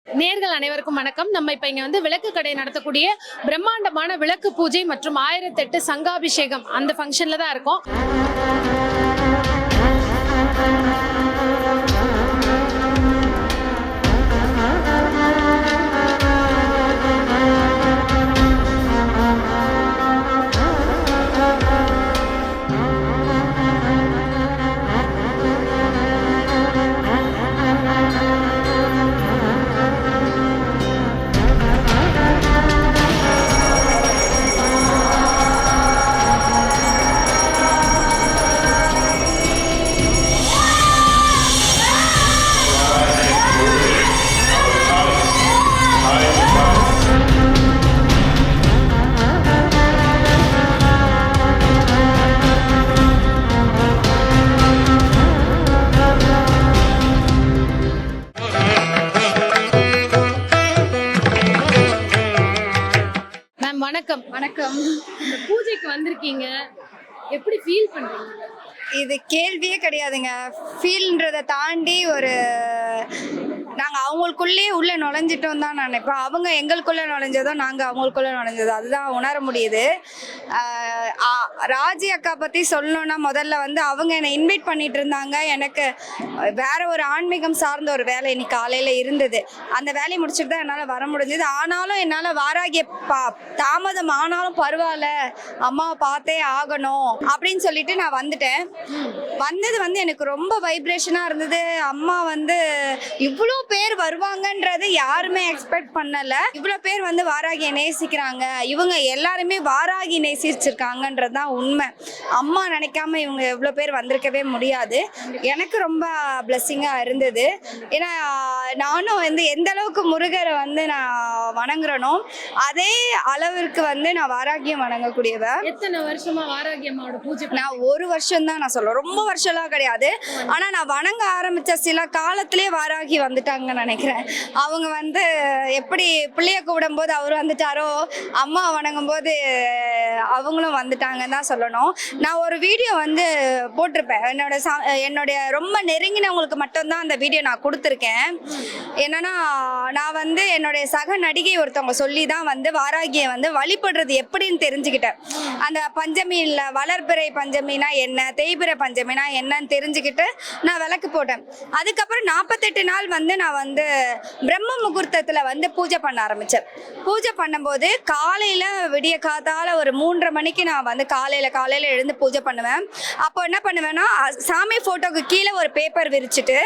நேர்கள் அனைவருக்கும் வணக்கம். நம்ம இப்ப இங்க வந்து விளக்கு கடை நடத்தக்கூடிய பிரம்மாண்டமான விளக்கு பூஜை மற்றும் 1008 சங்காபிஷேகம் அந்த ஃபங்க்ஷன்ல தான் இருக்கோம். வணக்கம். வணக்கம். இந்த பூஜைக்கு வந்திருக்கீங்க, எப்படி ஃபீல் பண்றீங்க? இது கேள்வியே கிடையாதுங்க. ஃபீல்ன்றதை தாண்டி நாங்கள் அவங்களுக்குள்ளேயே உள்ளே நுழைஞ்சிட்டோம் தான் நினைப்பேன். அவங்க எங்களுக்குள்ளே நுழைஞ்சதோ நாங்கள் அவங்களுக்குள்ளே நுழைஞ்சதோ அதுதான் உணர முடியுது. ராஜி அக்கா பற்றி சொல்லணும்னா முதல்ல அவங்க என்னை இன்வைட் பண்ணிட்டு இருந்தாங்க. எனக்கு வேற ஒரு ஆன்மீகம் சார்ந்த ஒரு வேலை இன்னைக்கு காலையில் இருந்தது. அந்த வேலையை முடிச்சுட்டு தான் என்னால் வர முடிஞ்சது. ஆனாலும் என்னால் வாராகிய தாமதம் ஆனாலும் பரவாயில்ல, அம்மாவை பார்த்தே ஆகணும் அப்படின்னு சொல்லிட்டு நான் வந்துட்டேன். வந்தது எனக்கு ரொம்ப வைப்ரேஷனாக இருந்தது. அம்மா இவ்வளோ பேர் வருவாங்கன்றது யாருமே எக்ஸ்பெக்ட் பண்ணல. இவ்வளோ பேர் வாராகியை நேசிக்கிறாங்க, இவங்க எல்லாருமே வாராகி நேசிச்சிருக்காங்கன்றது தான் உண்மை. அம்மா நினைக்காம இவங்க எவ்வளோ பேர் வந்திருக்கவே முடியாது. எனக்கு ரொம்ப பிளெஸ்ஸிங்காக இருந்தது. ஏன்னா நானும் எந்த அளவுக்கு முருகரை நான் வணங்குறனோ அதே அளவிற்கு நான் வாராகியம் வணங்கக்கூடியவ. எத்தனை வருஷமா வாராகி அம்மாவோட பூஜை? நான் ஒரு வருஷம் தான் நான் சொல்லுவேன், ரொம்ப வருஷம்லாம் கிடையாது. ஆனா நான் வணங்க ஆரம்பிச்ச சில காலத்திலே வாராகி வந்துட்டாங்கன்னு நினைக்கிறேன். அவங்க எப்படி பிள்ளைய கூடும் போது அவரு வந்துட்டாரோ, அம்மா வணங்கும் போது அவங்களும் வந்துட்டாங்கன்னு தான் சொல்லணும். நான் ஒரு வீடியோ போட்டிருப்பேன். என்னுடைய ரொம்ப நெருங்கினவங்களுக்கு மட்டும்தான் அந்த வீடியோ நான் கொடுத்துருக்கேன். என்னன்னா நான் என்னுடைய சக நடிகை ஒருத்தவங்க சொல்லி தான் வாராகியை வழிபடுறது எப்படின்னு தெரிஞ்சுக்கிட்டேன். அந்த பஞ்சமியில் வளர்பிறை பஞ்சமினா என்ன, தேய்பிறை பஞ்சமினா என்னன்னு தெரிஞ்சுக்கிட்டு நான் விளக்கு போட்டேன். அதுக்கப்புறம் 48 நாள் நான் பிரம்ம முகூர்த்தத்தில் பூஜை பண்ண ஆரம்பித்தேன். பூஜை பண்ணும்போது காலையில் விடிய காத்தால ஒரு 3:30 மணிக்கு நான் காலையில் எழுந்து பூஜை பண்ணுவேன். அப்போ என்ன பண்ணுவேன்னா, சாமி ஃபோட்டோக்கு கீழே ஒரு பேப்பர் விரிச்சிட்டு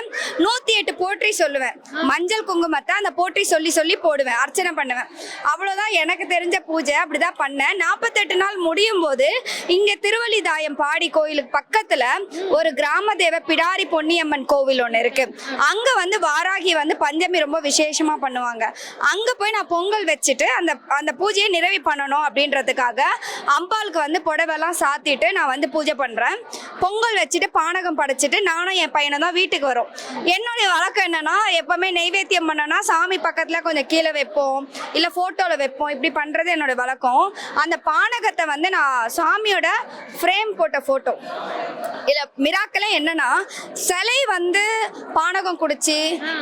108 போற்றி சொல்லுவேன். மஞ்சள் குங்குமத்தை அந்த போற்றி சொல்லி சொல்லி போடுவேன், அர்ச்சனை பண்ணுவேன். அவ்வளோதான் எனக்கு தெரிஞ்ச பூஜை. அப்படிதான் பண்ணேன். 48 நாள் முடியும் போது இங்கே திருவள்ளிதாயம் பாடி கோயிலுக்கு பக்கத்தில் ஒரு கிராம தேவ பிடாரி பொன்னியம்மன் கோவில் ஒன்று இருக்கு. அங்கே வாராகி பஞ்சமி ரொம்ப விசேஷமா பண்ணுவாங்க. அங்க போய் நான் பொங்கல் வச்சுட்டு அந்த பூஜையை நிறைவு பண்ணணும் அப்படின்றதுக்காக அம்பாளுக்கு புடவெல்லாம் சாத்திட்டு நான் பூஜை பண்றேன். பொங்கல் வச்சுட்டு பானகம் படைச்சிட்டு நானும் என் பையனும் தான் வீட்டுக்கு வரும். என்னுடைய வழக்கம் என்னன்னா, எப்பவுமே நெய்வேத்தியம் பண்ணனா சாமி பக்கத்துல கொஞ்சம் கீழே வைப்போம், இல்ல போட்டோல வைப்போம். இப்படி பண்றது என்னோட வழக்கம். அந்த பானகத்தை நான் சாமியோட ஃப்ரேம் போட்ட போட்டோ இல்ல மிராக்கலே என்னன்னா, சிலை பானகம் குடிச்சு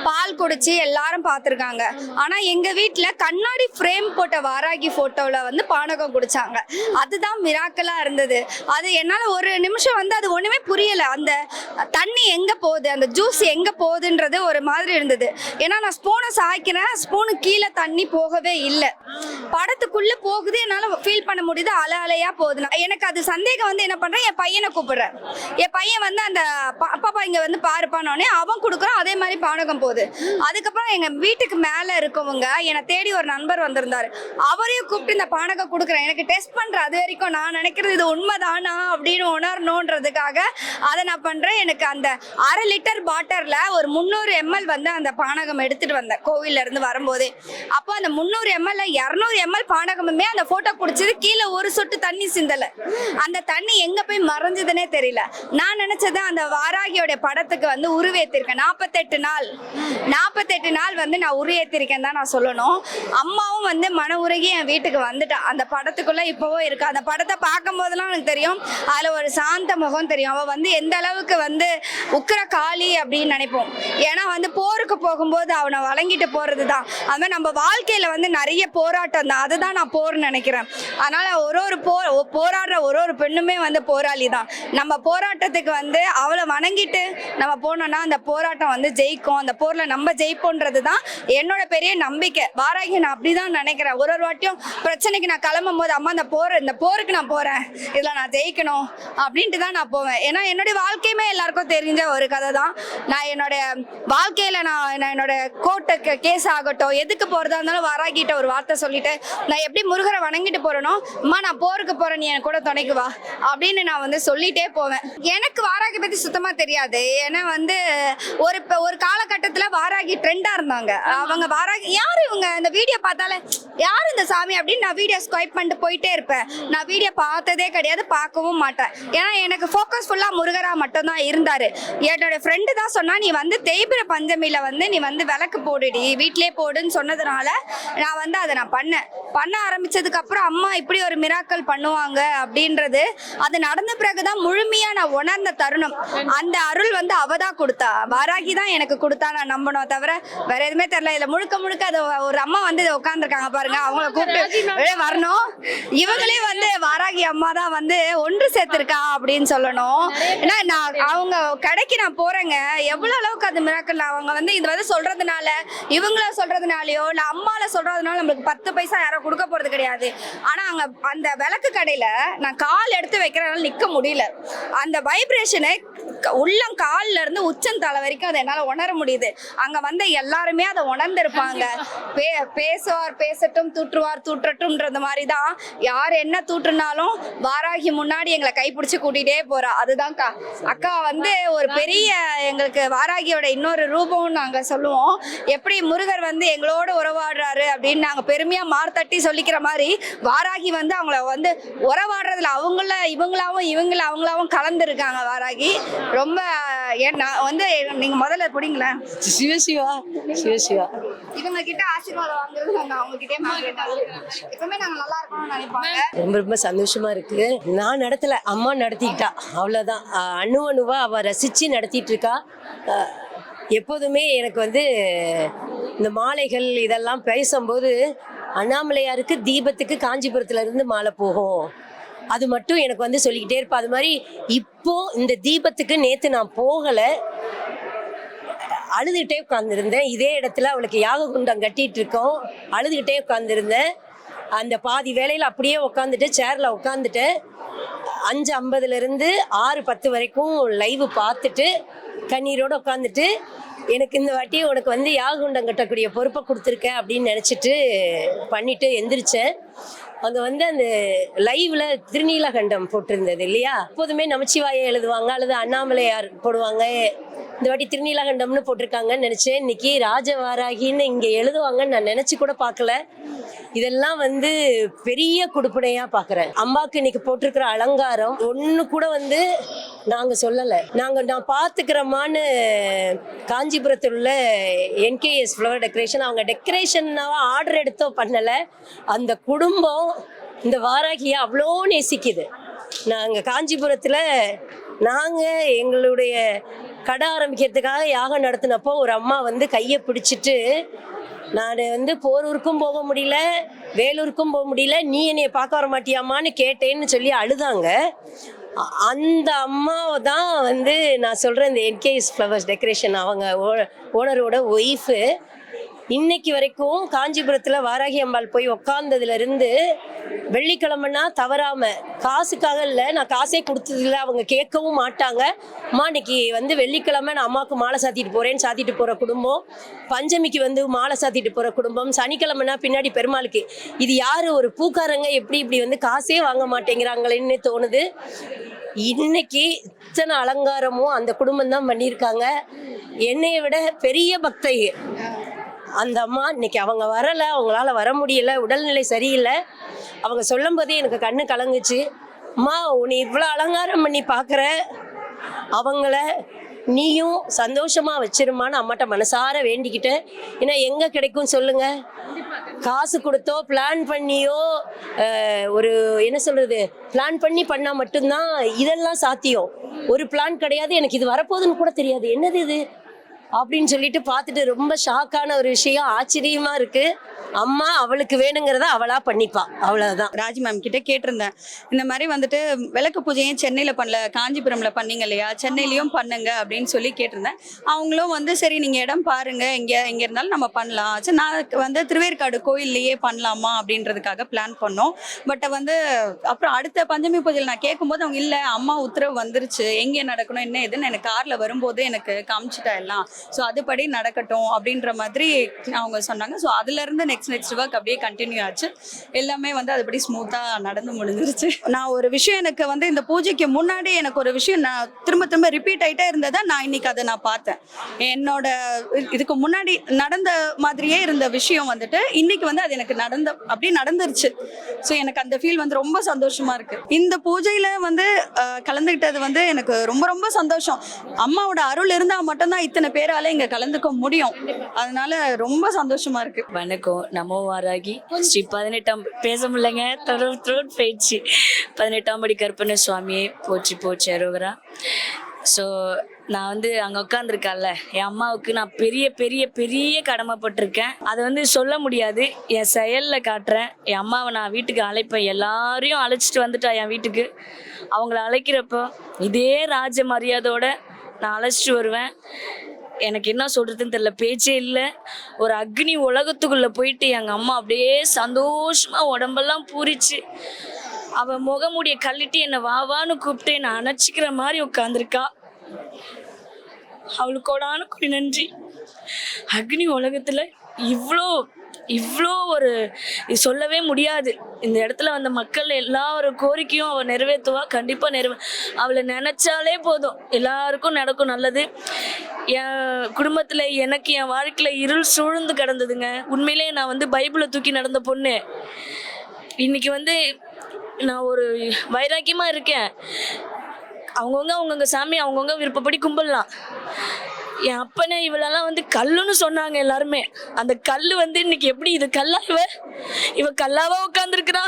பால் குடிச்சு எல்லாரும் பார்த்துருக்காங்க. ஆனா எங்க வீட்டுல கண்ணாடி ஃப்ரேம் போட்ட வாராகி போட்டோல பானகம் குடிச்சாங்க. அதுதான் மிராக்கலா இருந்தது. அது என்னால ஒரு நிமிஷம் அது ஒண்ணுமே புரியல. அந்த தண்ணி எங்க போகுது, அந்த ஜூஸ் எங்க போகுதுன்றது ஒரு மாதிரி இருந்தது. ஏன்னா நான் ஸ்பூனை சாய்க்கிறேன், ஸ்பூனு கீழே தண்ணி போகவே இல்லை, படத்துக்குள்ள போகுது. என்னால ஃபீல் பண்ண முடியுது, அலை அலையா போகுது. எனக்கு அது சந்தேகம். என்ன பண்றேன், என் பையனை கூப்பிடுறேன். என் பையன் அந்த பாப்பா இங்க பாருப்பானோடனே அவன் கொடுக்குறான். அதே மாதிரி பானகம் போகுது. அதுக்கப்புறம் எங்க வீட்டுக்கு மேல இருக்கவங்க என்னை தேடி ஒரு நண்பர் வந்திருந்தாரு. அவரையும் கூப்பிட்டு இந்த பானகம் கொடுக்குறேன், எனக்கு டெஸ்ட் பண்றேன். அது வரைக்கும் நான் நினைக்கிறது இது உண்மைதானா அப்படின்னு உணரணுன்றதுக்காக அதை நான் பண்றேன். எனக்கு அந்த 1/2 லிட்டர் பாட்டில்ல ஒரு 300 ml அந்த பானகம் எடுத்துட்டு வந்தேன் கோவில்ல இருந்து வரும்போதே. அப்போ அந்த 300 ml 200 ml பானகமுமே அந்த போட்டோ குடிச்சது கீழே ஒரு சொட்டு தண்ணி சிந்தல. அந்த தண்ணி எங்க போய் மறைஞ்சதுன்னே தெரியல. நான் நினைச்சது அந்த வாராகியோட படத்துக்கு உருவேத்திருக்கேன். 48 நாள் 48 நாள் வந்து நான் உரியேற்றிருக்கேன் தான் நான் சொல்லணும். அம்மாவும் வந்து மன உருகி என் வீட்டுக்கு வந்துட்டா. அந்த படத்துக்குள்ள இப்போவும் இருக்கு. அந்த படத்தை பார்க்கும் போதெல்லாம் எனக்கு தெரியும் அதுல ஒரு சாந்த முகம் தெரியும். அவ வந்து எந்த அளவுக்கு வந்து உக்கிர காளி அப்படின்னு நினைப்போம். ஏன்னா வந்து போருக்கு போகும்போது அவனை வழங்கிட்டு போறது தான். அது மாதிரி நம்ம வாழ்க்கையில வந்து நிறைய போராட்டம் தான். அதுதான் நான் போர்னு நினைக்கிறேன். அதனால ஒரு போராடுற ஒரு பெண்ணுமே வந்து போராளி தான். நம்ம போராட்டத்துக்கு வந்து அவளை வணங்கிட்டு நம்ம போனோம்னா அந்த போராட்டம் வந்து ஜெயிக்கும். அந்த போர்ல நம்ம ஜெயிப்போன்றது தான் என்னோட பெரிய நம்பிக்கை. வாராகி நான் அப்படிதான் நினைக்கிறேன். ஒரு வாட்டியும் பிரச்சனைக்கு நான் கிளம்பும் போது அம்மா இந்த போருக்கு நான் போறேன், இதுல நான் ஜெயிக்கணும் அப்படின்ட்டு தான் நான் போவேன். ஏன்னா என்னுடைய வாழ்க்கையுமே எல்லாருக்கும் தெரிஞ்ச ஒரு கதை தான். நான் என்னுடைய வாழ்க்கையில நான் என்னோட கோர்ட்டுக்கு கேஸ் ஆகட்டும் எதுக்கு போறதா இருந்தாலும் வாராகிட்ட ஒரு வார்த்தை சொல்லிட்டு நான் எப்படி முருகரை வணங்கிட்டு போறேனோ, அம்மா நான் போருக்கு போறேன், நீ என் கூட துணைக்கு வா அப்படின்னு நான் வந்து சொல்லிட்டே போவேன். எனக்கு வாராகி பத்தி சுத்தமா தெரியாது. ஏன்னா வந்து ஒரு காலகட்டத்துல வாராகி ட்ரெண்டா இருந்தாங்க. அவங்க வாராகி யாரு இவங்க, இந்த வீடியோ பார்த்தாலே யாரு இந்த சாமி அப்படின்னு நான் வீடியோ ஸ்வைப் பண்ணிட்டு போயிட்டே இருப்பேன். நான் வீடியோ பார்த்ததே கிடையாது, பார்க்கவும் மாட்டேன். ஏன்னா எனக்கு ஃபோக்கஸ் ஃபுல்லா முருகரா மட்டும் தான் இருந்தாரு. என்னோட ஃப்ரெண்டு தான் சொன்னா, நீ வந்து தேய்பிர பஞ்சமியில வந்து நீ வந்து விளக்கு போடுடி, வீட்டிலே போடுன்னு சொன்னதுனால நான் வந்து அதை நான் பண்ண ஆரம்பிச்சதுக்கு அப்புறம் அம்மா இப்படி ஒரு மிராக்கல் பண்ணுவாங்க அப்படின்றது அது நடந்த பிறகுதான் முழுமையா நான் உணர்ந்த தருணம். அந்த அருள் வந்து அவ தான் கொடுத்தா, வாராகி தான் எனக்கு கொடுத்தா. நான் நம்பணும் தவிர வேற எதுவுமே தெரியல. இதுல முழுக்க அது ஒரு அம்மா வந்து இதை உட்காந்துருக்காங்க பாருங்க, அவங்கள கூப்பிட்டு வரணும். இவங்களே வந்து வாராகி அம்மா தான் வந்து ஒன்று சேர்த்திருக்கா அப்படின்னு சொல்லணும். ஏன்னா நான் அவங்க கடைக்கு நான் போறேங்க, எவ்வளவு அளவுக்கு அது மிராக்கல். அவங்க வந்து இது வந்து சொல்றதுனால, இவங்கள சொல்றதுனாலயோ இல்ல அம்மால சொல்றதுனால நம்மளுக்கு 10 பைசா யாரும் கொடுக்க போறது கிடையாது. ஆனா அங்க அந்த விளக்கு கடையில நான் கால் எடுத்து வைக்கிறனால நிக்க முடியல. அந்த வைப்ரேஷனை உள்ளம் கால்ல இருந்து உச்சந்தலை வரைக்கும் அதை என்னால உணர முடியுது. அங்க வந்து எல்லாருமே அதை உணர்ந்திருப்பாங்க. பேசுவார் பேசட்டும், தூற்றுவார் தூற்றட்டும்ன்றது மாதிரிதான். யார் என்ன தூற்றுனாலும் வாராகி முன்னாடி எங்களை கைப்பிடிச்சு கூட்டிகிட்டே போறா. அதுதான்க்கா அக்கா வந்து ஒரு பெரிய எங்களுக்கு வாராகியோட இன்னொரு ரூபம்னு நாங்க சொல்லுவோம். எப்படி முருகர் வந்து எங்களோட உறவாடுறாரு அப்படின்னு நாங்க பெருமையா மார்த்தட்டி சொல்லிக்கிற மாதிரி வாராகி வந்து அவங்கள வந்து உறவாடுறதுல அவங்களாவும் கலந்துருக்காங்க. வாராகி ரொம்ப நான் வந்து நீங்க முதல்ல பிடிங்களேன் சிவசிவா இவங்க கிட்ட ஆசீர்வாதம் வாங்குறது நாங்க அவங்க கிட்டே எப்பவுமே நாங்க நல்லா இருக்கணும்னு நினைப்பாங்க. ரொம்ப சந்தோஷமா இருக்கு. நான் நடத்தல, அம்மா நடத்திக்கிட்டா, அவ்வளவுதான். அணுவா அவ ரசிச்சு நடத்திட்டு இருக்கா. எப்போதுமே எனக்கு வந்து இந்த மாலைகள் இதெல்லாம் பேசும்போது அண்ணாமலையாருக்கு தீபத்துக்கு காஞ்சிபுரத்துல இருந்து மாலை போகும், அது மட்டும் எனக்கு வந்து சொல்லிக்கிட்டே இருப்பா. அது மாதிரி இப்போ இந்த தீபத்துக்கு நேத்து நான் போகல, அழுதுகிட்டே உட்காந்துருந்தேன். இதே இடத்துல அவளுக்கு யாக குண்டம் கட்டிட்டு இருக்கோம், அழுதுகிட்டே உட்காந்துருந்தேன். அந்த பாதி வேலையில் அப்படியே உட்காந்துட்டு சேர்ல உட்காந்துட்டு 5:50 6:10 வரைக்கும் லைவ் பார்த்துட்டு கண்ணீரோட உட்காந்துட்டு, எனக்கு இந்த வாட்டி உனக்கு வந்து யாகுண்டம் கட்டக்கூடிய பொறுப்பை கொடுத்துருக்க அப்படின்னு நினச்சிட்டு பண்ணிட்டு எந்திரிச்சேன். அங்கே வந்து அந்த லைவ்ல திருநீலகண்டம் போட்டிருந்தது இல்லையா, எப்போதுமே நமச்சிவாயை எழுதுவாங்க அல்லது அண்ணாமலையார் போடுவாங்க. இந்த வாட்டி திருநீலகண்டம்னு போட்டிருக்காங்கன்னு நினச்சேன். இன்னைக்கு ராஜவாராகின்னு இங்கே எழுதுவாங்கன்னு நான் நினச்சி கூட பார்க்கல. இதெல்லாம் வந்து பெரிய கொடுப்பனையாக பார்க்குறேன். அம்மாவுக்கு இன்னைக்கு போட்டிருக்கிற அலங்காரம் ஒன்று கூட வந்து நாங்கள் சொல்லலை. நான் பார்த்துக்கிறோமான்னு காஞ்சிபுரத்தில் உள்ள NKS ஃப்ளவர் டெக்கரேஷன், அவங்க டெக்கரேஷன்னாவா ஆர்டர் எடுத்தோ பண்ணலை. அந்த குடும்பம் இந்த வாராகியை அவ்வளோ நேசிக்குது. நாங்கள் காஞ்சிபுரத்தில் எங்களுடைய கடை ஆரம்பிக்கிறதுக்காக யாகம் நடத்தினப்போ ஒரு அம்மா வந்து கையை பிடிச்சிட்டு, நான் வந்து போரூருக்கும் போக முடியல, வேலூருக்கும் போக முடியல, நீ என்னைய பார்க்க வர மாட்டியாமான்னு கேட்டேன்னு சொல்லி அழுதாங்க. அந்த அம்மாவை தான் வந்து நான் சொல்கிறேன், இந்த NKS ஃப்ளவர்ஸ் டெக்கரேஷன் அவங்க ஓனரோட ஒய்ஃபு. இன்னைக்கு வரைக்கும் காஞ்சிபுரத்தில் வாராகி அம்பாள் போய் உக்காந்ததுலேருந்து வெள்ளிக்கிழமைனா தவறாமல், காசுக்காக இல்லை, நான் காசே கொடுத்ததில்ல, அவங்க கேட்கவும் மாட்டாங்க. அம்மா இன்னைக்கு வந்து வெள்ளிக்கிழமை நான் அம்மாவுக்கு மாலை சாத்திட்டு போகிறேன்னு சாத்திட்டு போகிற குடும்பம், பஞ்சமிக்கு வந்து மாலை சாத்திட்டு போகிற குடும்பம், சனிக்கிழமைனா பின்னாடி பெருமாளுக்கு. இது யார் ஒரு பூக்காரங்க இப்படி வந்து காசே வாங்க மாட்டேங்கிறாங்களேன்னு தோணுது. இன்னைக்கு இத்தனை அலங்காரமும் அந்த குடும்பம் தான் பண்ணியிருக்காங்க. என்னைய விட பெரிய பக்தை அந்த அம்மா. இன்னைக்கு அவங்க வரலை, அவங்களால வர முடியல, உடல்நிலை சரியில்லை. அவங்க சொல்லும் போதே எனக்கு கண்ணு கலங்குச்சு. அம்மா உன்னை இவ்வளோ அலங்காரம் பண்ணி பார்க்குற, அவங்கள நீயும் சந்தோஷமா வச்சிருமான்னு அம்மாட்ட மனசார வேண்டிக்கிட்டேன். ஏன்னா எங்க கிடைக்கும் சொல்லுங்க, காசு கொடுத்தோ பிளான் பண்ணியோ ஒரு என்ன சொல்றது பிளான் பண்ணி பண்ணா மட்டும்தான் இதெல்லாம் சாத்தியம். ஒரு பிளான் கிடையாது, எனக்கு இது வரப்போகுதுன்னு கூட தெரியாது, என்னது இது அப்படின்னு சொல்லிட்டு பார்த்துட்டு ரொம்ப ஷாக்கான ஒரு விஷயம், ஆச்சரியமா இருக்கு. அம்மா அவளுக்கு வேணுங்கிறத அவளா பண்ணிப்பா, அவ்வளவுதான். ராஜி மேம் கிட்ட கேட்டிருந்தேன், இந்த மாதிரி வந்துட்டு விளக்கு பூஜையும் சென்னையில் பண்ணல, காஞ்சிபுரம்ல பண்ணீங்க இல்லையா, சென்னையிலையும் பண்ணுங்க அப்படின்னு சொல்லி கேட்டிருந்தேன். அவங்களும் வந்து சரி நீங்கள் இடம் பாருங்க, எங்கே இருந்தாலும் நம்ம பண்ணலாம். சரி நான் வந்து திருவேற்காடு கோயில்லையே பண்ணலாமா அப்படின்றதுக்காக பிளான் பண்ணோம். பட் வந்து அப்புறம் அடுத்த பஞ்சமி பூஜையில் நான் கேட்கும்போது அவங்க இல்லை, அம்மா உத்தரவு வந்துருச்சு, எங்கே நடக்கணும் என்ன எதுன்னு எனக்கு காரில் வரும்போது எனக்கு காமிச்சிட்டா எல்லாம், ஸோ அதுபடி நடக்கட்டும் அப்படின்ற மாதிரி அவங்க சொன்னாங்க. ஸோ அதுலேருந்து நெக்ஸ்ட் ஒர்க் அப்படியே கண்டினியூ ஆச்சு. எல்லாமே வந்து அதுபடி ஸ்மூத்தாக நடந்து முடிஞ்சிருச்சு. நான் ஒரு விஷயம் எனக்கு வந்து இந்த பூஜைக்கு முன்னாடி எனக்கு ஒரு விஷயம் நான் திரும்ப ரிப்பீட் ஆகிட்டே இருந்ததை நான் இன்னைக்கு அதை நான் பார்த்தேன். என்னோட இதுக்கு முன்னாடி நடந்த மாதிரியே இருந்த விஷயம் வந்துட்டு இன்னைக்கு வந்து அது எனக்கு அப்படியே நடந்துருச்சு. ஸோ எனக்கு அந்த ஃபீல் வந்து ரொம்ப சந்தோஷமா இருக்கு. இந்த பூஜையில வந்து கலந்துக்கிட்டது வந்து எனக்கு ரொம்ப ரொம்ப சந்தோஷம். அம்மாவோட அருள் இருந்தால் மட்டும்தான் இத்தனை பேரால இங்க கலந்துக்க முடியும். அதனால ரொம்ப சந்தோஷமா இருக்கு. வணக்கம், நமோ வாராகி ஸ்ரீ 18ஆம் பேச முடியலைங்க, த்ரோட் போயிடுச்சு. 18ஆம் படி கருப்பண்ண சுவாமியே போச்சு போச்சு அரோகரா. ஸோ நான் வந்து அங்கே உட்காந்துருக்கேன்ல, என் அம்மாவுக்கு நான் பெரிய பெரிய பெரிய கடமைப்பட்டிருக்கேன். அதை வந்து சொல்ல முடியாது, என் செயலில் காட்டுறேன். என் அம்மாவை நான் வீட்டுக்கு அழைப்பேன், எல்லாரையும் அழைச்சிட்டு வந்துட்டா என் வீட்டுக்கு. அவங்கள அழைக்கிறப்போ இதே ராஜ மரியாதையோட நான் அழைச்சிட்டு வருவேன். எனக்கு என்ன சொல்கிறதுன்னு தெரியல, பேச்சே இல்லை. ஒரு அக்னி உலகத்துக்குள்ளே போயிட்டு எங்கள் அம்மா அப்படியே சந்தோஷமாக உடம்பெல்லாம் பூரிச்சு அவள் முகமுடிய கழட்டி என்னை வாவான்னு கூப்பிட்டு என்னை அணைச்சிக்கிற மாதிரி உட்காந்துருக்கா. அவளுக்கு கோடான கோடி நன்றி. அக்னி உலகத்தில் இவ்வளோ ஒரு சொல்லவே முடியாது. இந்த இடத்துல வந்த மக்கள் எல்லா ஒரு கோரிக்கையும் அவள் நிறைவேற்றுவா, கண்டிப்பாக அவளை நினச்சாலே போதும் எல்லாருக்கும் நடக்கும் நல்லது. என் குடும்பத்தில் எனக்கு என் வாழ்க்கையில் இருள் சூழ்ந்து கிடந்ததுங்க. உண்மையிலே நான் வந்து பைபிளை தூக்கி நடந்த பொண்ணு. இன்னைக்கு வந்து நான் ஒரு வைராக்கியமாக இருக்கேன். அவங்கவுங்க சாமி அவங்கவுங்க விருப்பப்படி கும்பிடலாம். என் அப்பனே இவளெல்லாம் வந்து கல்லுன்னு சொன்னாங்க எல்லாருமே. அந்த கல் வந்து இன்னைக்கு எப்படி இது கல்லா, இவ கல்லாவா உட்காந்துருக்குறா,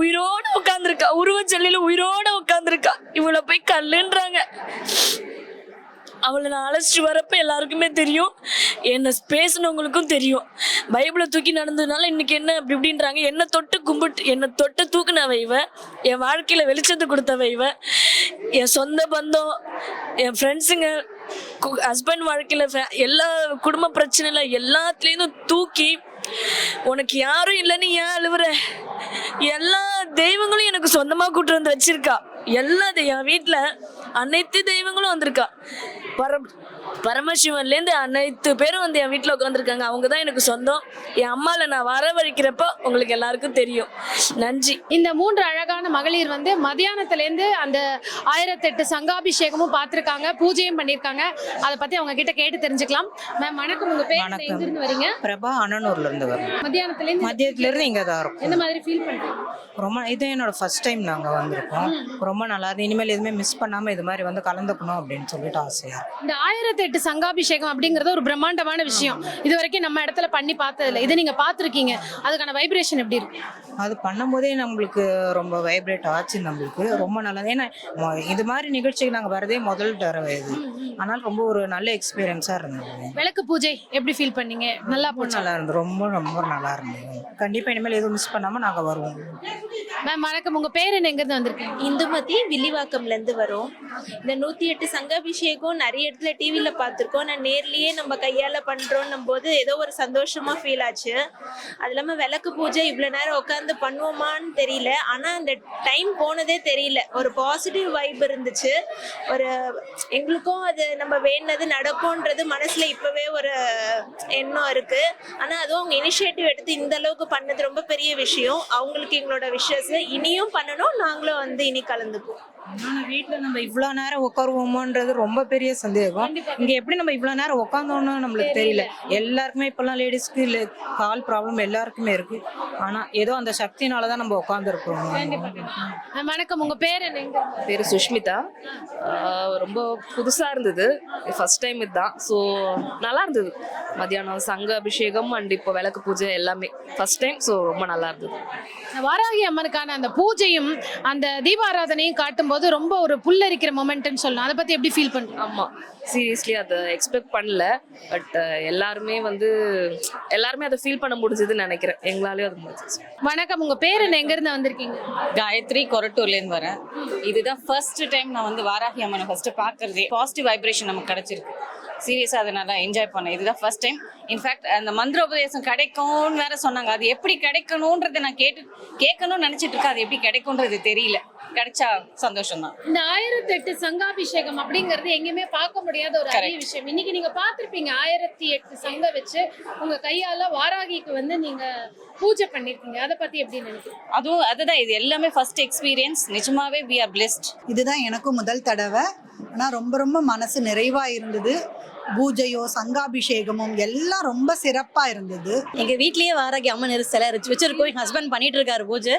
உயிரோட உட்காந்துருக்கா, உருவச்சல்லையில உயிரோட உட்காந்துருக்கா. இவளை போய் கல்லுன்றாங்க. அவளை நான் அழைச்சிட்டு வரப்ப எல்லாருக்குமே தெரியும், என்னை பேசினவங்களுக்கும் தெரியும். பைபிளை தூக்கி நடந்ததுனால இன்னைக்கு என்ன அப்படி இப்படின்றாங்க. என்னை தொட்டு தூக்குனவ இவ, என் வாழ்க்கையில வெளிச்சத்தை கொடுத்தவ இவ. என் சொந்த பந்தம், என் ஃப்ரெண்ட்ஸுங்க, ஹஸ்பண்ட் வாழ்க்கையில எல்லா குடும்ப பிரச்சனைல எல்லாத்துலேயும் தூக்கி உனக்கு யாரும் இல்லைன்னு ஏன் அழுவுற, எல்லா தெய்வங்களும் எனக்கு சொந்தமாக கூட்டு வந்து வச்சிருக்கா. என் வீட்டில் அனைத்து தெய்வங்களும் வந்திருக்கா. பரமசிவன்லேருந்து அனைத்து பேரும் வந்து என் வீட்டில் உட்காந்துருக்காங்க. அவங்க தான் எனக்கு சொந்தம். என் அம்மாவில் நான் வரவழைக்கிறப்ப உங்களுக்கு எல்லாருக்கும் தெரியும். நன்றி. இந்த 3 அழகான மகளிர் வந்து மதியானத்துலேருந்து அந்த 1008 சங்காபிஷேகமும் பார்த்துருக்காங்க, பூஜையும் பண்ணியிருக்காங்க. அதை பற்றி அவங்க கிட்ட கேட்டு தெரிஞ்சுக்கலாம். மேம் வணக்கம், உங்கள் பேர் எங்கிருந்து வரீங்க? பிரபா, அண்ணனூர்லேருந்து வரோம். மதியானத்துலேருந்து இங்கே தான் இருக்கும். எந்த மாதிரி ஃபீல் பண்ணுறீங்க? ரொம்ப இது என்னோட ஃபர்ஸ்ட் டைம் நாங்கள் வந்திருக்கோம். ரொம்ப நல்லா இருந்து, இனிமேல் எதுவுமே மிஸ் பண்ணாமல் இது மாதிரி வந்து கலந்துக்கணும் அப்படின்னு சொல்லிட்டு ஆசையாக. இந்த 1008 சங்காபிஷேகம் அப்படிங்கிறது ஒரு பிரம்மாண்டமான விஷயம். இது வரைக்கும் நம்ம இடத்துல பண்ணி பார்த்ததில்ல. இதை நீங்க பார்த்துருக்கீங்க, அதுக்கான வைப்ரேஷன் எப்படி இருக்கு? அது பண்ணும்போதே நம்மளுக்கு ரொம்ப வைப்ரேட் ஆச்சு. நம்மளுக்கு ரொம்ப நல்லது. ஏன்னா இது மாதிரி நிகழ்ச்சிக்கு நாங்கள் வரதே முதல் தடவை இது. ஆனால் ரொம்ப ஒரு நல்ல எக்ஸ்பீரியன்ஸாக இருந்தது. விளக்கு பூஜை எப்படி ஃபீல் பண்ணீங்க? நல்லா நல்லா இருந்தது, ரொம்ப ரொம்ப நல்லா இருந்தது. கண்டிப்பாக இனிமேல் எதுவும் மிஸ் பண்ணாமல் நாங்கள் வருவோம். மேம் வணக்கம், உங்க பேர் என்ன, எங்கிருந்து வந்திருக்கீங்க? இந்துமதி, வில்லிவாக்கம்லேருந்து வரோம். இந்த 108 சங்காபிஷேகம் நிறைய இடத்துல டிவியில் பார்த்துருக்கோம். நான் நேர்லேயே நம்ம கையால் பண்ணுறோன்னும் போது ஏதோ ஒரு சந்தோஷமாக ஃபீல் ஆச்சு. அது இல்லாமல் விளக்கு பூஜை இவ்வளோ நேரம் உட்காந்து பண்ணுவோமான்னு தெரியல, ஆனால் அந்த டைம் போனதே தெரியல. ஒரு பாசிட்டிவ் வைப் இருந்துச்சு. ஒரு எங்களுக்கும் அது நம்ம வேணுனது நடக்கும்ன்றது மனசில் இப்போவே ஒரு எண்ணம் இருக்குது. ஆனால் அதுவும் அவங்க இனிஷியேட்டிவ் எடுத்து இந்த அளவுக்கு பண்ணது ரொம்ப பெரிய விஷயம். அவங்களுக்கு எங்களோட விஷஸ் இனியும் பண்ணணும். நாங்களும் வந்து இனி கலந்துக்குவோம். வீட்டில் நம்ம இவ்வளோ நேரம் உட்காருவோமோன்றது ரொம்ப பெரிய சந்தேகம். இங்கே இங்கே எப்படி நம்ம இவ்வளோ நேரம் உட்காந்தோன்னு நம்மளுக்கு தெரியல. எல்லாருக்குமே இப்போல்லாம் லேடிஸ்க்கு இல்லை கால் ப்ராப்ளம் எல்லாருக்குமே இருக்குது. ஆனால் ஏதோ அந்த சக்தினால தான் நம்ம உட்காந்துருக்கோம். வணக்கம், உங்க பேர் என்ன? பேர் சுஷ்மிதா. ரொம்ப புதுசாக இருந்தது, ஃபர்ஸ்ட் டைம் இதுதான். ஸோ நல்லா இருந்தது. மத்தியானம் சங்க அபிஷேகம் அண்ட் இப்போ விளக்கு பூஜை எல்லாமே ஃபர்ஸ்ட் டைம். ஸோ ரொம்ப நல்லா இருந்தது. வாராகி அம்மனுக்கான அந்த பூஜையும் அந்த தீபாராதனையும் காட்டும்போது ரொம்ப ஒரு புல்லரிக்கிற மொமெண்ட்னு சொல்லலாம். அதை பத்தி எப்படி ஃபீல் பண்றீங்க? ஆமாம், சீரியஸ்லி அதை எக்ஸ்பெக்ட் பண்ணல. பட் எல்லாருமே அதை ஃபீல் பண்ண முடிஞ்சதுன்னு நினைக்கிறேன். எங்களாலேயும் அது முடிஞ்சிச்சு. வணக்கம், உங்க பேர் என்ன? எங்க இருந்து வந்திருக்கீங்க? காயத்ரி, கொரட்டூர்லேருந்து வரேன். இதுதான் ஃபர்ஸ்ட் டைம் நான் வந்து வாராகி அம்மனை ஃபர்ஸ்ட் பார்க்கறதே. பாசிட்டிவ் வைப்ரேஷன் நமக்கு கிடைச்சிருக்கு. சீரியஸாக அதை நல்லா என்ஜாய் பண்ணேன். இதுதான் ஃபர்ஸ்ட் டைம். இன்ஃபேக்ட் அந்த மந்திர உபதேசம் கிடைக்கும்னு வேற சொன்னாங்க. அது எப்படி கிடைக்கணுன்றதை நான் கேட்கணும்னு நினச்சிட்டு இருக்கேன். அது எப்படி கிடைக்கும்ன்றது தெரியல. கிடைச்சா சந்தோஷம் தான். இந்த 1008 சங்காபிஷேகம் அப்படிங்கறது எங்கேயுமே பார்க்க முடியாத ஒரு அரிய விஷயம். இன்னைக்கு நீங்க பார்த்திருப்பீங்க 1008 சங்க வச்சு உங்க கையால வாராகிக்கு வந்து நீங்க பூஜை பண்ணிருக்கீங்க. அதை பத்தி எப்படி நினைக்கிறீங்க? அதுதான் இது எல்லாமே ஃபர்ஸ்ட் எக்ஸ்பீரியன்ஸ். நிஜமாவே we are blessed. இதுதான் எனக்கும் முதல் தடவை. ஆனால் ரொம்ப ரொம்ப மனசு நிறைவாக இருந்தது. பூஜையோ சங்காபிஷேகமும் எல்லாம் ரொம்ப சிறப்பாக இருந்தது. எங்கள் வீட்லேயே வாராகி அம்மன் சிலை வச்சிருக்கோம். என் ஹஸ்பண்ட் பண்ணிட்டு இருக்காரு பூஜை.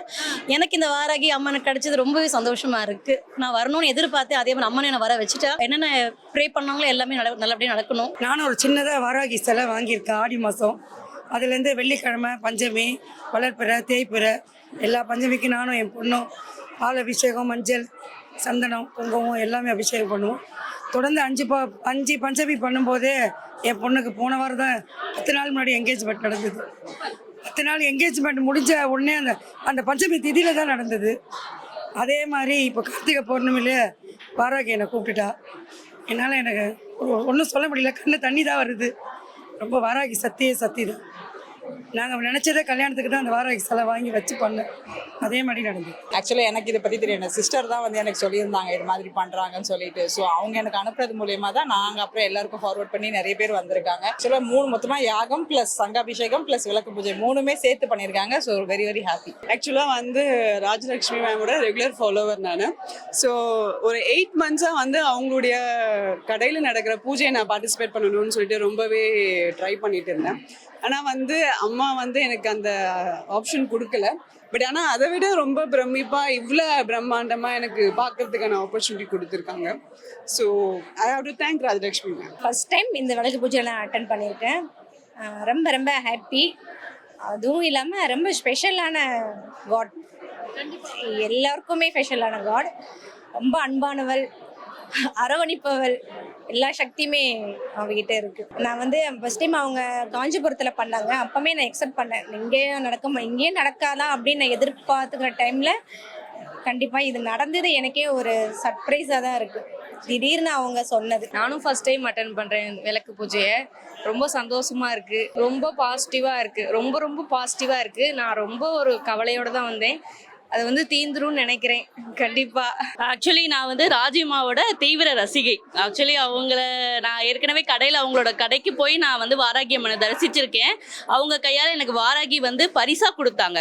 எனக்கு இந்த வாராகி அம்மனுக்கு கிடைச்சது ரொம்பவே சந்தோஷமா இருக்கு. நான் வரணும்னு எதிர்பார்த்தேன். அதே மாதிரி அம்மனை நான் வர வச்சுட்டா. என்னென்ன ப்ரே பண்ணாங்களோ எல்லாமே நல்லபடியாக நடக்கணும். நானும் ஒரு சின்னதாக வாராகி சிலை வாங்கியிருக்கேன் ஆடி மாதம். அதுலேருந்து வெள்ளிக்கிழமை, பஞ்சமி, வளர்ப்பிறை, தேய்ப்பிறை எல்லா பஞ்சமிக்கும் நானும் என் பொண்ணும் பால் அபிஷேகம், மஞ்சள், சந்தனம், குங்குமம் எல்லாமே அபிஷேகம் பண்ணுவோம். தொடர்ந்து 5 பஞ்சமி பண்ணும்போதே என் பொண்ணுக்கு போன வாரம் தான் 10 நாள் முன்னாடி என்கேஜ்மெண்ட் நடந்தது. 10 நாள் என்கேஜ்மெண்ட் முடிஞ்ச உடனே அந்த பஞ்சமி திதியில தான் நடந்தது. அதே மாதிரி இப்போ கார்த்திகை பௌர்ணமியில வாராகி என்னை கூப்பிட்டுட்டா. என்னால் எனக்கு ஒன்றும் சொல்ல முடியல. கண்ணு தண்ணி தான் வருது. ரொம்ப வாராகி சக்தி தான். நாங்கள் நினச்சதே கல்யாணத்துக்கு தான் அந்த வாராகி சிலை வாங்கி வச்சு பண்ணேன். அதே மாதிரி நடந்தது. ஆக்சுவலாக எனக்கு இதை பற்றி தெரியும். என் சிஸ்டர் தான் வந்து எனக்கு சொல்லியிருந்தாங்க இது மாதிரி பண்ணுறாங்கன்னு சொல்லிட்டு. ஸோ அவங்க எனக்கு அனுப்புறது மூலியமாக தான் நாங்கள் அப்புறம் எல்லாருக்கும் ஃபார்வர்ட் பண்ணி நிறைய பேர் வந்திருக்காங்க. ஆக்சுவலாக மொத்தமாக யாகம் ப்ளஸ் சங்காபிஷேகம் ப்ளஸ் விளக்கு பூஜை 3மே சேர்த்து பண்ணியிருக்காங்க. So very very happy. ஆக்சுவலாக வந்து ராஜலக்ஷ்மி மேமோட ரெகுலர் ஃபாலோவர் நான். ஸோ ஒரு 8 மந்த்ஸாக வந்து அவங்களுடைய கடையில் நடக்கிற பூஜையை நான் பார்ட்டிசிபேட் பண்ணணும்னு சொல்லிட்டு ரொம்பவே ட்ரை பண்ணிட்டு இருந்தேன். ஆனால் வந்து அம்மா வந்து எனக்கு அந்த ஆப்ஷன் கொடுக்கல. பட் ஆனால் அதை விட ரொம்ப பிரமிப்பாக இவ்வளோ பிரம்மாண்டமாக எனக்கு பார்க்கறதுக்கான ஆப்பர்ச்சுனிட்டி கொடுத்துருக்காங்க. So I have to thank Rajalakshmi ma'am. First time இந்த விளக்கு பூஜையெல்லாம் அட்டன் பண்ணியிருக்கேன். ரொம்ப ரொம்ப ஹாப்பி. அதுவும் இல்லாமல் ரொம்ப ஸ்பெஷலான காட். எல்லாருக்குமே ஸ்பெஷலான காட். ரொம்ப அன்பானவள், அரவணைப்பவள், எல்லா சக்தியுமே அவங்ககிட்ட இருக்கு. நான் வந்து ஃபர்ஸ்ட் டைம் அவங்க காஞ்சிபுரத்தில் பண்ணாங்க. அப்பவுமே நான் எக்ஸப்ட் பண்ணேன், இங்கேயே நடக்காதா அப்படின்னு நான் எதிர்பார்த்துக்கிற டைம்ல கண்டிப்பாக இது நடந்தது. எனக்கே ஒரு சர்ப்ரைஸாக தான் இருக்கு திடீர்னு அவங்க சொன்னது. நானும் ஃபர்ஸ்ட் டைம் அட்டன் பண்ணுறேன் விளக்கு பூஜையை. ரொம்ப சந்தோஷமாக இருக்குது. ரொம்ப பாசிட்டிவாக இருக்குது. ரொம்ப ரொம்ப பாசிட்டிவாக இருக்குது. நான் ரொம்ப ஒரு கவலையோடு தான் வந்தேன். அது வந்து தீந்துரும்னு நினைக்கிறேன் கண்டிப்பாக. ஆக்சுவலி நான் வந்து ராஜிமாவோட தீவிர ரசிகை. ஆக்சுவலி அவங்கள நான் ஏற்கனவே கடையில் அவங்களோட கடைக்கு போய் நான் வந்து வாராகி அம்மனை தரிசிச்சிருக்கேன். அவங்க கையால் எனக்கு வாராகி வந்து பரிசாக கொடுத்தாங்க.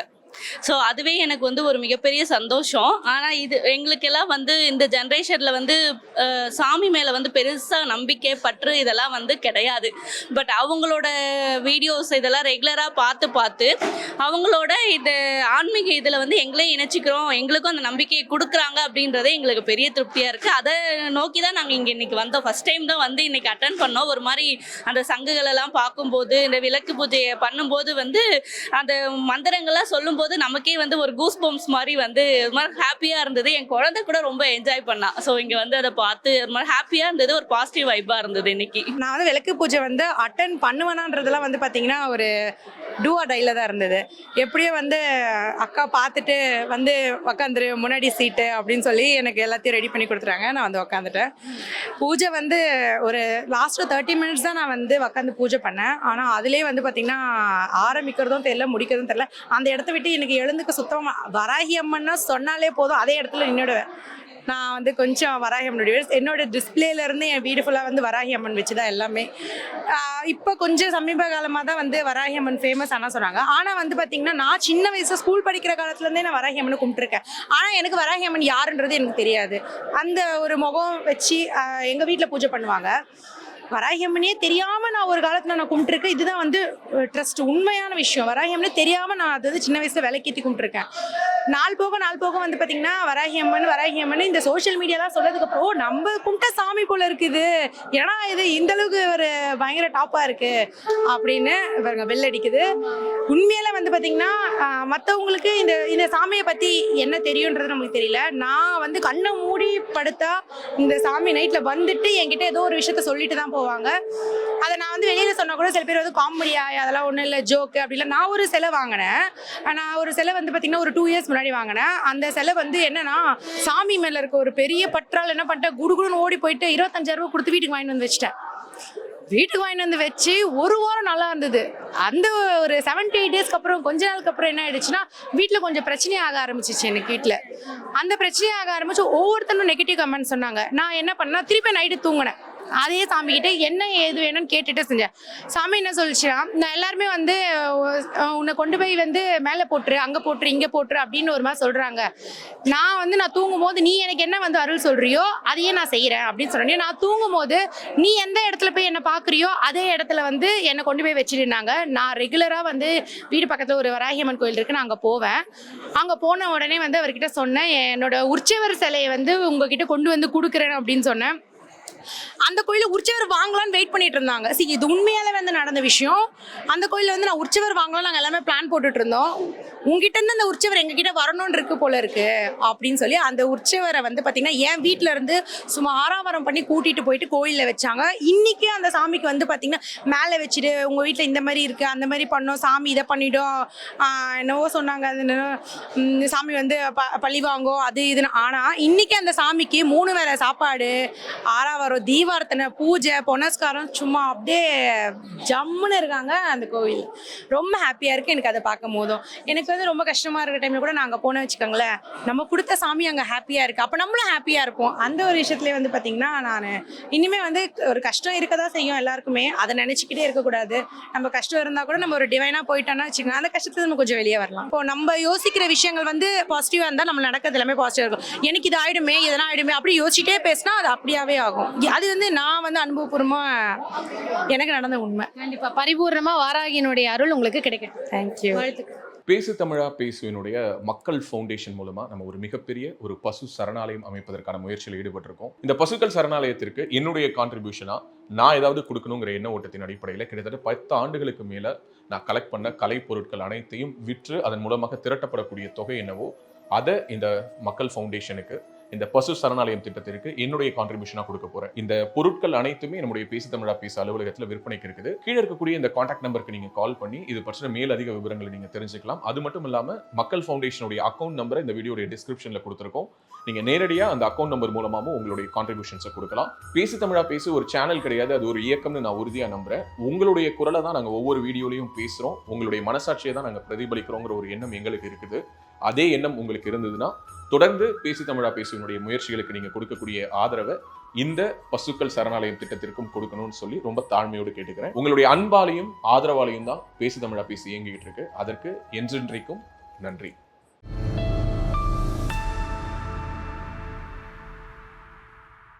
ஸோ அதுவே எனக்கு வந்து ஒரு மிகப்பெரிய சந்தோஷம். ஆனால் இது எங்களுக்கெல்லாம் வந்து இந்த ஜென்ரேஷனில் வந்து சாமி மேலே வந்து பெருசாக நம்பிக்கை பற்று இதெல்லாம் வந்து கிடையாது. பட் அவங்களோட வீடியோஸ் இதெல்லாம் ரெகுலராக பார்த்து அவங்களோட இது ஆன்மீக இதில் வந்து எங்களையும் இணைச்சிக்கிறோம், எங்களுக்கும் அந்த நம்பிக்கையை கொடுக்குறாங்க அப்படின்றதே எங்களுக்கு பெரிய திருப்தியாக இருக்குது. அதை நோக்கி தான் நாங்கள் இங்கே இன்றைக்கி வந்தோம். ஃபஸ்ட் டைம் தான் வந்து இன்றைக்கி அட்டன் பண்ணோம். ஒரு மாதிரி அந்த சங்குகளெல்லாம் பார்க்கும்போது, இந்த விளக்கு பூஜையை பண்ணும்போது வந்து அந்த மந்திரங்கள்லாம் சொல்லும்போது நமக்கே வந்து ஒரு கூஸ் பம்ப்ஸ் மாதிரி வந்து ஒரு மாதிரி ஹாப்பியாக இருந்தது. என் குழந்தை கூட ரொம்ப என்ஜாய் பண்ணா. ஸோ இங்கே வந்து அதை பார்த்து ஒரு மாதிரி ஹாப்பியாக இருந்தது. ஒரு பாசிட்டிவ் வைப்பாக இருந்தது இன்னைக்கு. நான் வந்து விளக்கு பூஜை வந்து அட்டன் பண்ணுவேனான்றதுலாம் வந்து பார்த்தீங்கன்னா ஒரு டூ ஆர் டைல தான் இருந்தது. எப்படியோ வந்து அக்கா பார்த்துட்டு வந்து உக்காந்துரு முன்னாடி சீட்டு அப்படின்னு சொல்லி எனக்கு எல்லாத்தையும் ரெடி பண்ணி கொடுத்துட்டாங்க. நான் வந்து உக்காந்துட்டேன். பூஜை வந்து ஒரு லாஸ்ட் 30 மினிட்ஸ் தான் நான் வந்து உக்காந்து பூஜை பண்ணேன். ஆனால் அதுலேயே வந்து பார்த்தீங்கன்னா ஆரம்பிக்கிறதும் தெரியல, முடிக்கிறதும் தெரியல. அந்த இடத்த விட்டு எனக்கு எழுந்துக்க சுத்தமாக வராகி அம்மன்னா சொன்னாலே போதும் அதே இடத்துல நின்றுடுவேன். நான் வந்து கொஞ்சம் வராகி அம்மனுடைய என்னோட டிஸ்பிளேலேருந்து என் வீடு ஃபுல்லாக வந்து வராகி அம்மன் வச்சு தான் எல்லாமே. இப்போ கொஞ்சம் சமீப காலமாக தான் வந்து வராகி அம்மன் ஃபேமஸ் ஆனால் சொன்னாங்க. ஆனால் வந்து பார்த்திங்கன்னா நான் சின்ன வயசில் ஸ்கூல் படிக்கிற காலத்துலேருந்தே நான் வராகி அம்மனை கும்பிட்டுருக்கேன். ஆனால் எனக்கு வராகி அம்மன் யாருன்றது எனக்கு தெரியாது. அந்த ஒரு முகம் வச்சு எங்கள் வீட்டில் பூஜை பண்ணுவாங்க. வராகி அம்மனே தெரியாம நான் ஒரு காலத்துல நான் கும்பிட்டுருக்கேன். இதுதான் வந்து ட்ரஸ்ட், உண்மையான விஷயம். வராகி அம்மனே தெரியாம நான் அது சின்ன வயசுல விலைக்கேற்றி கும்பிட்டுருக்கேன். நாள் போக வந்து பாத்தீங்கன்னா வராகி அம்மன் இந்த சோஷியல் மீடியாலாம் சொல்றதுக்கு அப்புறம் நம்ம கும்பிட்ட சாமி போல இருக்குது, ஏன்னா இது இந்த அளவுக்கு ஒரு பயங்கர டாப்பா இருக்கு அப்படின்னு வெள்ள அடிக்குது. உண்மையில வந்து பாத்தீங்கன்னா மற்றவங்களுக்கு இந்த சாமியை பத்தி என்ன தெரியுன்றது நமக்கு தெரியல. நான் வந்து கண்ணை மூடி படுத்தா இந்த சாமி நைட்ல வந்துட்டு என்கிட்ட ஏதோ ஒரு விஷயத்த சொல்லிட்டு தான் போவாங்க. அதை நான் வந்து வெளியில சொன்னா கூட சில பேர் வந்து காமெடியா அதெல்லாம் ஒன்றும் இல்லை, ஜோக்கு அப்படி இல்லை. நான் ஒரு சிலை வாங்கினேன். நான் ஒரு சிலை வந்து பார்த்தீங்கன்னா ஒரு 2 இயர்ஸ் முன்னாடி வாங்கினேன். அந்த சிலை வந்து என்னன்னா சாமி மேல இருக்க ஒரு பெரிய பற்றால் என்ன பண்ணிட்டேன், குடுகுடுன்னு ஓடி போயிட்டு 25,000 ரூபா கொடுத்து வீட்டுக்கு வாங்கிட்டு வந்து வச்சிட்டேன். வீட்டுக்கு வாங்கிட்டு வந்து வச்சு 1 வாரம் நல்லா இருந்தது. அந்த ஒரு 7-8 டேஸ்க்கு அப்புறம் கொஞ்ச நாளுக்கு அப்புறம் என்ன ஆயிடுச்சுன்னா வீட்டில் கொஞ்சம் பிரச்சனையாக ஆரம்பிச்சிச்சு. எனக்கு வீட்டில் அந்த பிரச்சனையாக ஆரம்பிச்சு ஒவ்வொருத்தரும் நெகட்டிவ் கமெண்ட் சொன்னாங்க. நான் என்ன பண்ணேன், திருப்பி நைட்டு தூங்கினேன். அதே சாமி கிட்ட என்ன ஏது வேணும்னு கேட்டுட்டு செஞ்சேன். சாமி என்ன சொல்லிச்சுன்னா, நான் எல்லாருமே வந்து உன்னை கொண்டு போய் வந்து மேலே போட்டுரு, அங்கே போட்டுரு, இங்கே போட்டுரு அப்படின்னு ஒரு மாதிரி சொல்றாங்க. நான் தூங்கும் போது நீ எனக்கு என்ன வந்து அருள் சொல்றியோ அதையே நான் செய்யறேன் அப்படின்னு சொன்னேன். நான் தூங்கும் போது நீ எந்த இடத்துல போய் என்ன பாக்குறியோ அதே இடத்துல வந்து என்னை கொண்டு போய் வச்சிருந்தாங்க. நான் ரெகுலரா வந்து வீடு பக்கத்துல ஒரு வராகி அம்மன் கோயில் இருக்கு, நான் அங்க போவேன். அங்க போன உடனே வந்து அவர்கிட்ட சொன்னேன், என்னோட உற்சவர் சிலையை வந்து உங்ககிட்ட கொண்டு வந்து கொடுக்குறேன் அப்படின்னு சொன்னேன். அந்த கோயில உற்சவர் வாங்கலான்னு வெயிட் பண்ணிட்டு இருந்தாங்க. சரி, இது உண்மையால வந்து நடந்த விஷயம். அந்த கோயில வந்து நான் உற்சவர் வாங்கலாம் நாங்கள் எல்லாமே பிளான் போட்டுட்டு இருந்தோம். உங்ககிட்ட இருந்து அந்த உற்சவர் எங்ககிட்ட வரணும்னு இருக்கு போல இருக்கு அப்படின்னு சொல்லி அந்த உற்சவரை வந்து பாத்தீங்கன்னா என் வீட்டுல இருந்து சும்மா ஆராவரம் பண்ணி கூட்டிட்டு போயிட்டு கோயில்ல வச்சாங்க. இன்னைக்கு அந்த சாமிக்கு வந்து பாத்தீங்கன்னா மேலே வச்சுட்டு உங்க வீட்டுல இந்த மாதிரி இருக்கு, அந்த மாதிரி பண்ணோம், சாமி இதை பண்ணிடும் என்னவோ சொன்னாங்க, அது சாமி வந்து பழி வாங்கும் அது இதுன்னு. ஆனா இன்னைக்கு அந்த சாமிக்கு 3 வேளை சாப்பாடு, ஆராவரம், தீபார்த்தனை, பூஜை, புனஸ்காரம், சும்மா அப்படியே ஜம்முன்னு இருக்காங்க அந்த கோவில். ரொம்ப ஹாப்பியா இருக்கு எனக்கு அதை பார்க்கும் போதும். எனக்கு வந்து ரொம்ப கஷ்டமா இருக்கிற டைம்ல கூட நான் அங்கே போன வச்சுக்கோங்களேன், நம்ம கொடுத்த சாமி அங்கே ஹாப்பியா இருக்கு, அப்போ நம்மளும் ஹாப்பியா இருப்போம். அந்த ஒரு விஷயத்துல வந்து பார்த்தீங்கன்னா நான் இனிமே வந்து ஒரு கஷ்டம் இருக்கதான் செய்யும் எல்லாருக்குமே, அதை நினைச்சுக்கிட்டே இருக்கக்கூடாது. நம்ம கஷ்டம் இருந்தா கூட நம்ம ஒரு டிவைனா போயிட்டோம்னா வச்சுக்கோங்க, அந்த கஷ்டத்துல நம்ம கொஞ்சம் வெளியே வரலாம். இப்போ நம்ம யோசிக்கிற விஷயங்கள் வந்து பாசிட்டிவா இருந்தா நம்ம நடக்கிறது எல்லாமே பாசிட்டிவா இருக்கும். எனக்கு இது ஆயிடுமே, இதெல்லாம் ஆயிடுமே அப்படி யோசிச்சுட்டே பேசினா அது அப்படியாவே ஆகும். அது வந்து நான் வந்து அனுபவபூர்வமா எனக்கு நடந்த உண்மை. கண்டிப்பா பரிபூர்ணமா வாராகியினுடைய அருள் உங்களுக்கு கிடைக்கும். தேங்க்யூ. பேசு தமிழா பேசுவினுடைய மக்கள் ஃபவுண்டேஷன் மூலமா நம்ம ஒரு மிகப்பெரிய ஒரு பசு சரணாலயம் அமைப்பதற்கான முயற்சியில் ஈடுபட்டிருக்கோம். இந்த பசுக்கள் சரணாலயத்திற்கு என்னுடைய கான்ட்ரிபியூஷனா நான் ஏதாவது கொடுக்கணுங்கிற எண்ண ஓட்டத்தின் அடிப்படையில் கிட்டத்தட்ட 10 ஆண்டுகளுக்கு மேல நான் கலெக்ட் பண்ண கலை பொருட்கள் அனைத்தையும் விற்று அதன் மூலமாக திரட்டப்படக்கூடிய தொகை என்னவோ அதை இந்த மக்கள் ஃபவுண்டேஷனுக்கு, இந்த பசு சரணாலயம் திட்டத்திற்கு என்னுடைய கான்ட்ரிபியூஷனா கொடுக்க போறேன். இந்த பொருட்கள் அனைத்துமே நம்முடைய பேசு தமிழா பேச அலுவலகத்தில் விற்பனைக்கு இருக்குது. கீழே இருக்கக்கூடிய இந்த கான்டாக்ட் நம்பருக்கு நீங்க கால் பண்ணி இது பற்றின மேலதிக விவரங்களை நீங்க தெரிஞ்சுக்கலாம். அது மட்டும் இல்லாம மக்கள் ஃபவுண்டேஷனுடைய அக்கௌண்ட் நம்பரை இந்த வீடியோடைய டிஸ்கிரிப்ஷன்ல கொடுத்திருக்கோம். நீங்க நேரடியா அந்த அக்கௌண்ட் நம்பர் மூலமாவும் உங்களுடைய கான்ட்ரிபியூஷன்ஸை கொடுக்கலாம். பேசு தமிழா பேசு ஒரு சேனல் கிடையாது, அது ஒரு இயக்கம்னு நான் உறுதியா நம்புறேன். உங்களுடைய குரலை தான் நாங்க ஒவ்வொரு வீடியோலையும் பேசுறோம், உங்களுடைய மனசாட்சியை தான் நாங்க பிரதிபலிக்கிறோங்கிற ஒரு எண்ணம் எங்களுக்கு இருக்குது. அதே எண்ணம் உங்களுக்கு இருந்ததுன்னா தொடர்ந்து பேசு தமிழா பேசுவனுடைய முயற்சிகளுக்கு நீங்க கொடுக்கக்கூடிய ஆதரவை இந்த பசுக்கள் சரணாலயம் திட்டத்திற்கும் கொடுக்கணும்னு சொல்லி ரொம்ப தாழ்மையோடு கேட்டுக்கிறேன். உங்களுடைய அன்பாலையும் ஆதரவாலையும் தான் பேசு தமிழா பேசி இயங்கிட்டு இருக்கு. அதற்கு என்றென்றைக்கும் நன்றி.